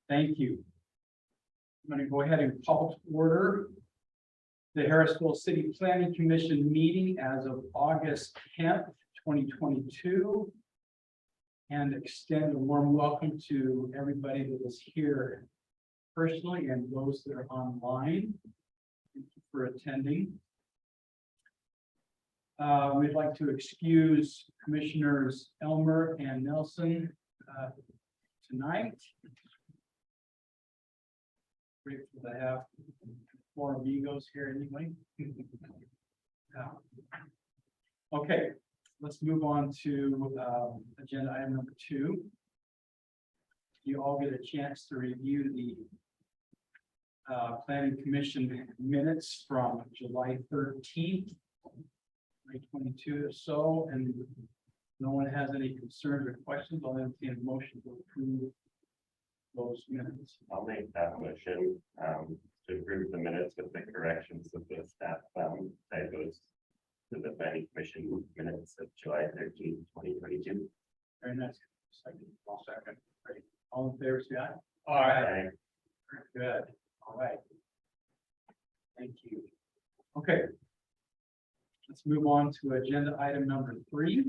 Thank you. I'm going to go ahead and call to order the Harrisville City Planning Commission meeting as of August 10th, 2022, and extend a warm welcome to everybody that is here personally and those that are online. Thank you for attending. We'd like to excuse Commissioners Elmer and Nelson tonight. Grateful to have more amigos here anyway. Okay, let's move on to agenda item number 2. You all get a chance to review the Planning Commission minutes from July 13th, 2022 or so, and no one has any concerns or questions. I'll entertain a motion to approve those minutes. I'll make that motion to approve the minutes with the corrections of the staff typos to the Planning Commission minutes of July 13th, 2022. Very nice. Second. I'll second. Great. All in favor, say aye. All right. Good. All right. Thank you. Okay. Let's move on to agenda item number 3.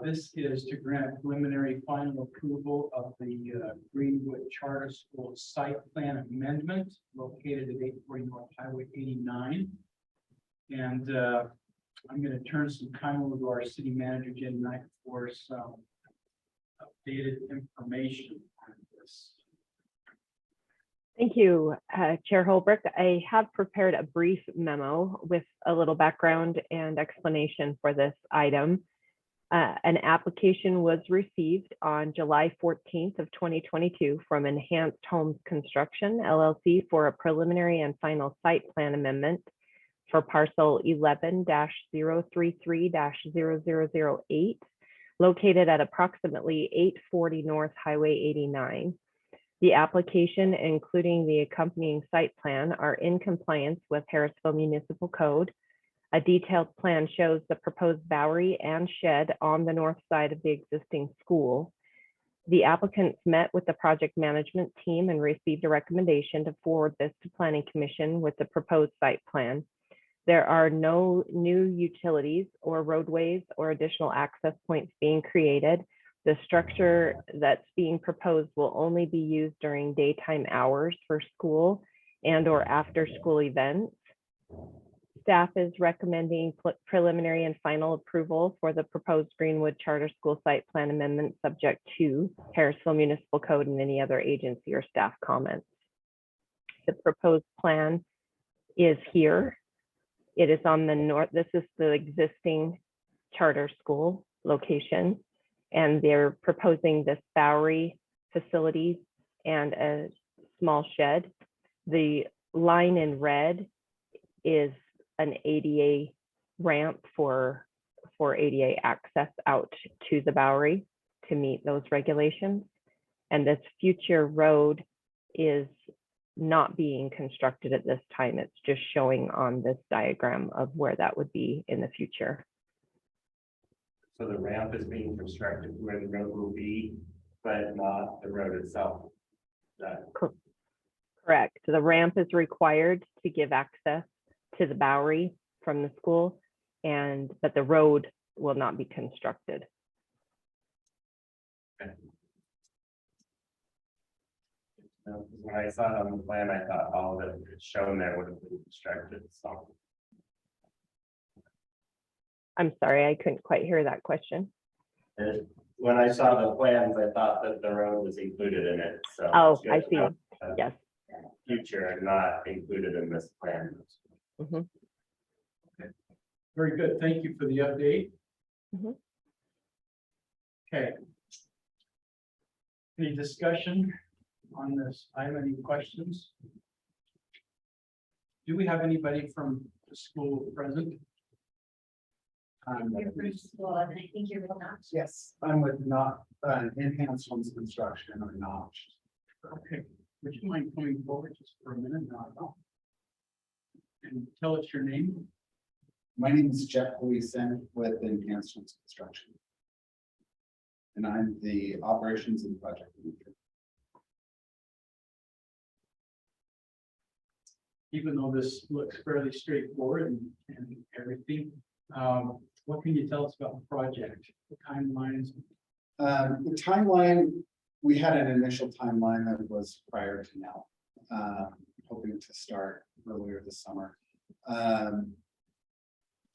This is to grant preliminary final approval of the Greenwood Charter School site plan amendment located at 840 North Highway 89. And I'm going to turn some time over to our city manager, Jen Knight, for some updated information on this. Thank you, Chair Holbrook. I have prepared a brief memo with a little background and explanation for this item. An application was received on July 14th of 2022 from Enhanced Homes Construction, LLC, for a preliminary and final site plan amendment for parcel 11-033-0008, located at approximately 840 North Highway 89. The application, including the accompanying site plan, are in compliance with Harrisville Municipal Code. A detailed plan shows the proposed Bowery and shed on the north side of the existing school. The applicants met with the project management team and received a recommendation to forward this to Planning Commission with the proposed site plan. There are no new utilities or roadways or additional access points being created. The structure that's being proposed will only be used during daytime hours for school and or after school events. Staff is recommending preliminary and final approval for the proposed Greenwood Charter School site plan amendment subject to Harrisville Municipal Code and any other agency or staff comments. The proposed plan is here. It is on the north. This is the existing charter school location, and they're proposing this Bowery facility and a small shed. The line in red is an ADA ramp for ADA access out to the Bowery to meet those regulations. And this future road is not being constructed at this time. It's just showing on this diagram of where that would be in the future. So the ramp is being constructed where the road will be, but not the road itself. Correct. So the ramp is required to give access to the Bowery from the school, but the road will not be constructed. Okay. When I saw it on the plan, I thought all that it's shown there would have been constructed. So I'm sorry, I couldn't quite hear that question. when I saw the plans, I thought that the road was included in it. So Oh, I see. Yes. Future and not included in this plan. Mm-hmm. Okay. Very good. Thank you for the update. Mm-hmm. Okay. Any discussion on this item? Any questions? Do we have anybody from the school present? You're from school, and I think you're with us. Yes, I'm with not Enhanced Homes Construction or Notch. Okay, would you mind coming forward just for a minute? No. And tell us your name. My name is Jeff Gleason with Enhancements Construction. And I'm the operations and project manager. Even though this looks fairly straightforward and everything, what can you tell us about the project, the timelines? The timeline, we had an initial timeline that was prior to now. Hoping to start earlier this summer.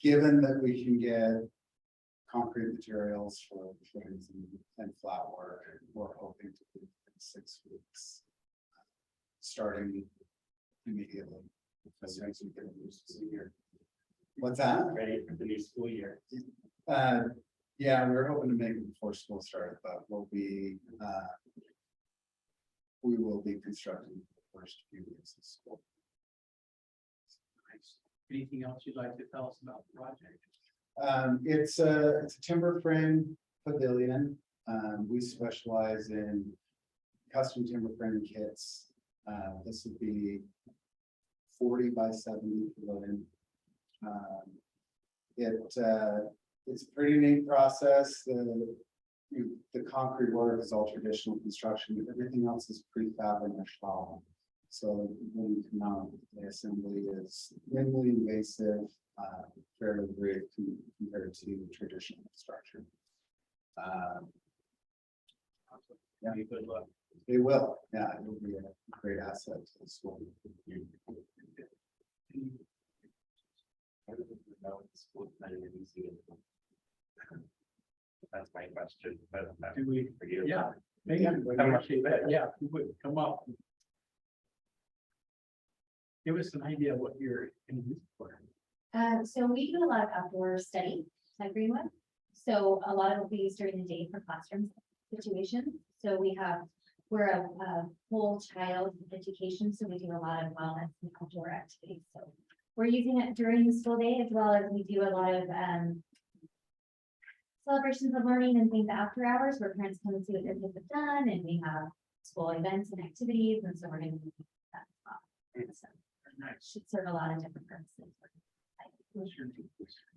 Given that we can get concrete materials for footings and flat work, we're hoping to do it in 6 weeks. Starting immediately. As soon as we get a new school year. What's that? Ready for the new school year. Yeah, we were hoping to make it before school started, but we will be constructing the first few weeks of school. Nice. Anything else you'd like to tell us about the project? It's a timber frame pavilion. We specialize in custom timber frame kits. This would be 40 by 70 pavilion. It's a pretty neat process. The concrete work is all traditional construction, but everything else is prefab and ashfall. So when you come out, the assembly is minimally invasive, fairly brief compared to traditional construction. Yeah, good luck. They will, yeah, it will be a great asset to the school. That's my question, but Do we, for you. yeah, maybe, yeah, if you would come up. Give us an idea of what you're in this for. So we do a lot of outdoor study at Greenwood. So a lot of it will be used during the day for classroom situations. So we're a whole child education, so we do a lot of wellness and outdoor activities. So we're using it during the school day, as well as we do a lot of celebrations of learning and things after hours, where parents come and see what their kids have done, and we have school events and activities, and so we're going to do that as well. So Nice. should serve a lot of different purposes. What's your name?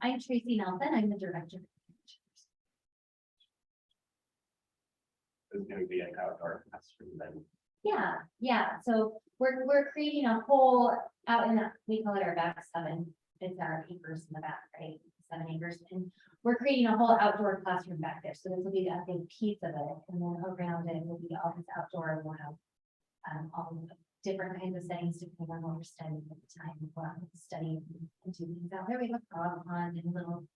I'm Tracy Nelson. I'm the director. It's gonna be an outdoor classroom then. Yeah. So we're creating a whole out in the, we call it our back 7. It's our acres in the back, right? 7 acres. And we're creating a whole outdoor classroom back there. So this will be a big piece of it. And then around it will be all this outdoor. We'll have all of the different kinds of settings depending on what we're studying at the time. We'll have to study and do things out there. We have a frog pond and a little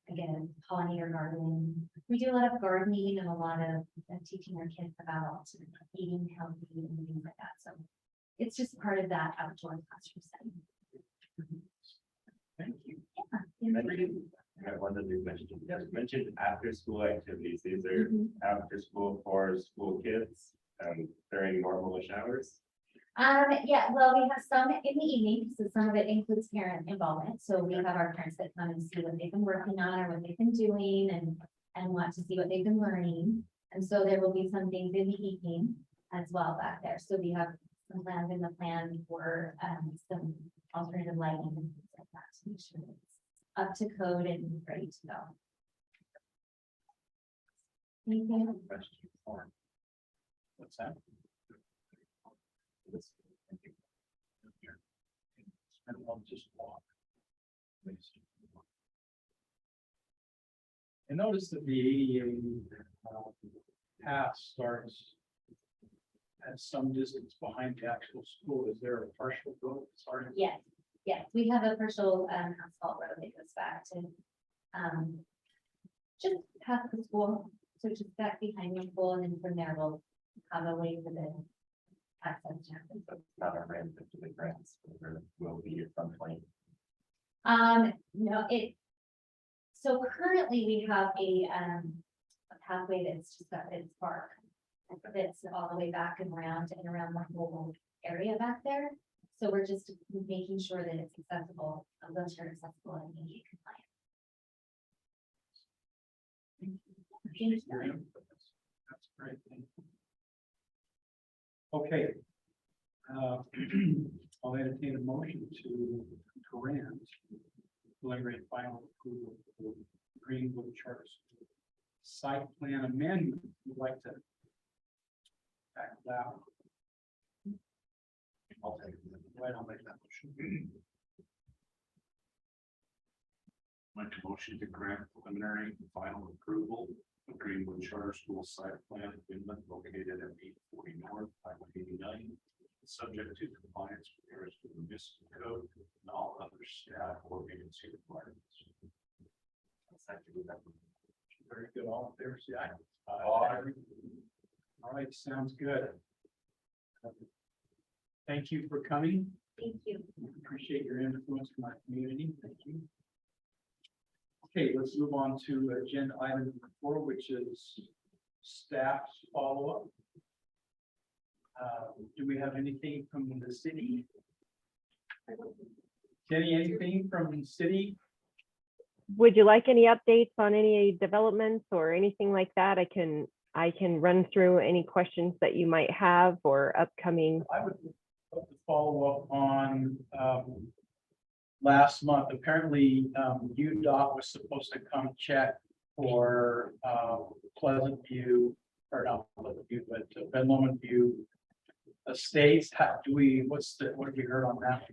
again, pollinator gardening. We do a lot of gardening and a lot of teaching our kids about eating healthy and things like that. So it's just part of that outdoor classroom setting. Thank you. I have one other question. You mentioned after school activities. These are Mhm. after school for school kids during normal hours. Yeah, well, we have some in the evening, so some of it includes parent involvement. So we have our parents that come and see what they've been working on or what they've been doing and want to see what they've been learning. And so there will be some things in the evening as well back there. So we have some plans in the plan for some alternative lighting and things like that to make sure it's up to code and ready to go. Anything else? Question for What's that? this. And I'll just walk. I noticed that the ADA path starts at some distance behind the actual school. Is there a partial road starting? Yes, we have a partial asphalt road that goes back to just past the school, so just back behind the school, and then from there we'll have a way for the access to happen. So it's not a ramp into the grass, there will be at some point. No, so currently we have a pathway that's just got its park. That's all the way back and around the whole area back there. So we're just making sure that it's accessible, wheelchair accessible and ADA compliant. That's great. Thank you. Okay. I'll entertain a motion to grant preliminary and final approval for Greenwood Charter School site plan amendment. Would like to back that. I'll take it. Right, I'll make that motion. Make a motion to grant preliminary and final approval of Greenwood Charter School site plan amendment located at 840 North, Highway 89, subject to compliance with the Harrisville Municipal Code and all other staff or agency requirements. Very good. All in favor, say aye. Aye. All right, sounds good. Thank you for coming. Thank you. Appreciate your influence in my community. Thank you. Okay, let's move on to agenda item number 4, which is staff's follow-up. Do we have anything from the city? Jenny, anything from the city? Would you like any updates on any developments or anything like that? I can run through any questions that you might have or upcoming. I would love to follow up on last month. Apparently, UDOT was supposed to come check for Pleasant View, or not Pleasant View, but Ben Lomond View Estates. What have you heard on that?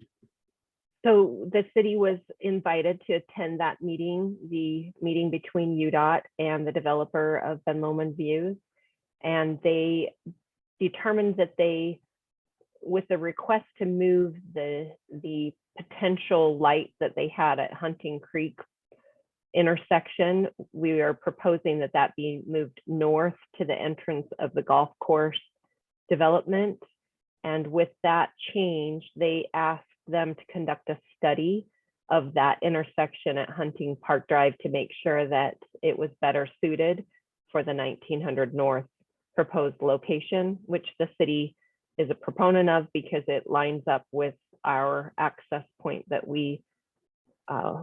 So the city was invited to attend that meeting, the meeting between UDOT and the developer of Ben Lomond Views. And they determined that with the request to move the potential light that they had at Hunting Creek intersection, we are proposing that be moved north to the entrance of the golf course development. And with that change, they asked them to conduct a study of that intersection at Hunting Park Drive to make sure that it was better suited for the 1900 North proposed location, which the city is a proponent of because it lines up with our access point that we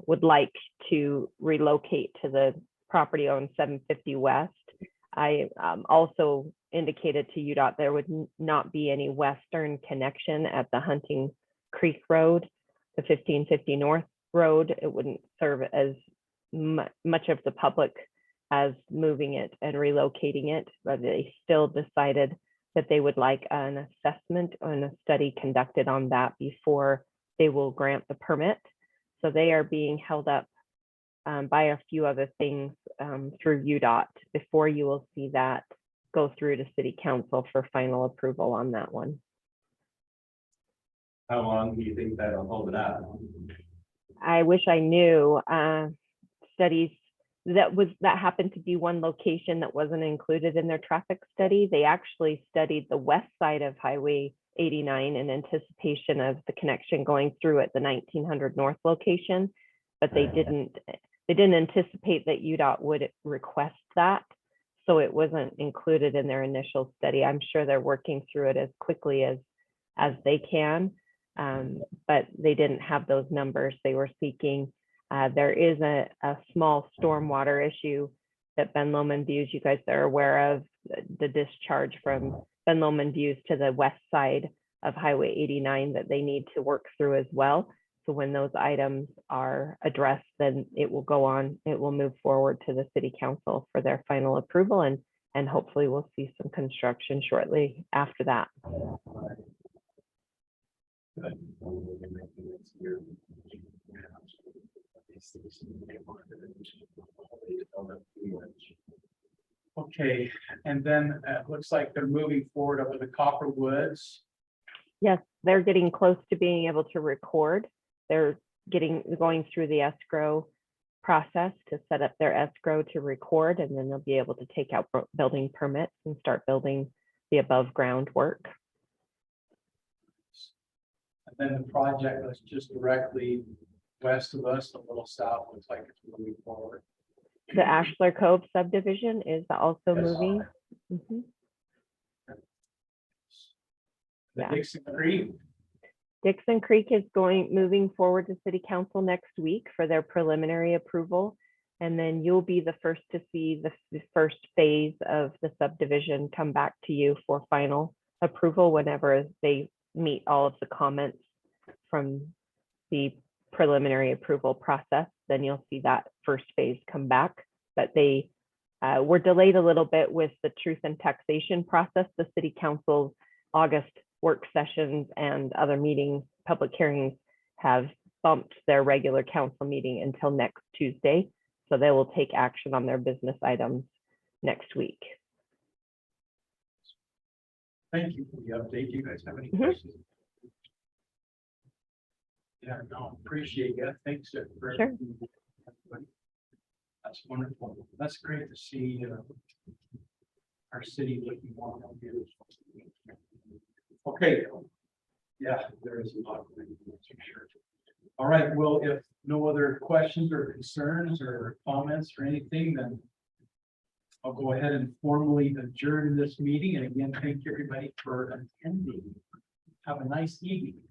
would like to relocate to the property on 750 West. I also indicated to UDOT there would not be any western connection at the Hunting Creek Road, the 1550 North Road. It wouldn't serve as much of the public as moving it and relocating it, but they still decided that they would like an assessment and a study conducted on that before they will grant the permit. So they are being held up by a few other things through UDOT before you will see that go through to City Council for final approval on that one. How long do you think that'll hold it up? I wish I knew. Studies that happened to be one location that wasn't included in their traffic study. They actually studied the west side of Highway 89 in anticipation of the connection going through at the 1900 North location, but they didn't anticipate that UDOT would request that. So it wasn't included in their initial study. I'm sure they're working through it as quickly as they can, but they didn't have those numbers they were seeking. There is a small stormwater issue that Ben Lomond Views, you guys are aware of, the discharge from Ben Lomond Views to the west side of Highway 89 that they need to work through as well. So when those items are addressed, then it will go on, it will move forward to the City Council for their final approval, and hopefully we'll see some construction shortly after that. Okay, and then it looks like they're moving forward over the Copper Woods. Yes, they're getting close to being able to record. They're going through the escrow process to set up their escrow to record, and then they'll be able to take out building permits and start building the above ground work. And then the project that's just directly west of us, a little south, looks like it's moving forward. The Ashler Cove subdivision is also moving. Mhm. The Yeah. Dixon Creek, Dixon Creek is moving forward to City Council next week for their preliminary approval. And then you'll be the first to see the first phase of the subdivision come back to you for final approval whenever they meet all of the comments from the preliminary approval process, then you'll see that first phase come back. But they were delayed a little bit with the truth and taxation process. The city council's August work sessions and other meetings, public hearings have bumped their regular council meeting until next Tuesday. So they will take action on their business items next week. Thank you for the update. Do you guys have any Mhm. questions? Yeah, no, appreciate it. Thanks. For Sure. That's wonderful. That's great to see our city looking more healthier. Okay. Yeah, there is a lot of things, that's for sure. All right, well, if no other questions or concerns or comments or anything, then I'll go ahead and formally adjourn this meeting. And again, thank you everybody for attending. Have a nice evening.